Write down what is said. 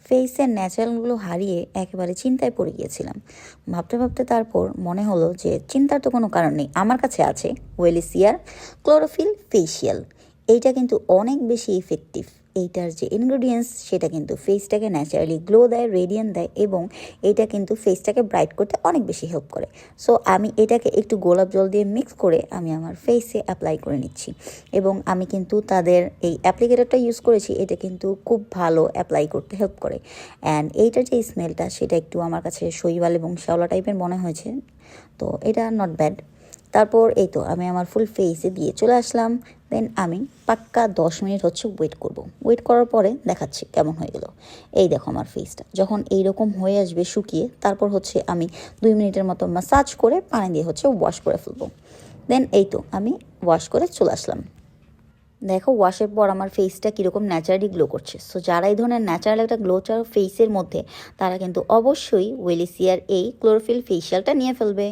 ফেসের ন্যাচারালগুলো হারিয়ে একেবারে চিন্তায় পড়ে গিয়েছিলাম। ভাবতে ভাবতে তারপর মনে হলো যে চিন্তার তো কোনো কারণ নেই, আমার কাছে আছে ওয়েলিসিয়ার ক্লোরোফিল ফেসিয়াল। এইটা কিন্তু অনেক বেশি ইফেক্টিভ। এইটার যে ইনগ্রেডিয়েন্টস সেটা কিন্তু ফেসটাকে ন্যাচারালি গ্লো দেয়, রেডিয়েন্ট দেয়, এবং এটা কিন্তু ফেসটাকে ব্রাইট করতে অনেক বেশি হেল্প করে। সো আমি এটাকে একটু গোলাপ জল দিয়ে মিক্স করে আমি আমার ফেসে অ্যাপ্লাই করে নিচ্ছি। এবং আমি কিন্তু তাদের এই অ্যাপ্লিকেটরটা ইউজ করেছি, এটা কিন্তু খুব ভালো অ্যাপ্লাই করতে হেল্প করে। অ্যান্ড এইটার যে স্মেলটা সেটা একটু আমার কাছে শৈবাল এবং শ্যাওলা টাইপের মনে হয়েছে, তো এটা নট ব্যাড। তারপর এই তো আমি আমার ফুল ফেসে দিয়ে চলে আসলাম। দেন আমি পাক্কা 10 মিনিট ওয়েট করব। ওয়েট করার পরে দেখাচ্ছি কেমন হয়ে গেল। এই দেখো আমার ফেসটা যখন এইরকম হয়ে আসবে শুকিয়ে, তারপর আমি 2 মিনিটের মতো ম্যাসাজ করে পানি দিয়ে ওয়াশ করে ফেলবো। দেন এই তো আমি ওয়াশ করে চলে আসলাম। দেখো ওয়াশের পর আমার ফেসটা কীরকম ন্যাচারালি গ্লো করছে। সো যারা এই ধরনের ন্যাচারাল একটা গ্লো চাও ফেসের মধ্যে, তারা কিন্তু অবশ্যই ওয়েলিসিয়ার এই ক্লোরোফিল ফেসিয়ালটা নিয়ে ফেলবে।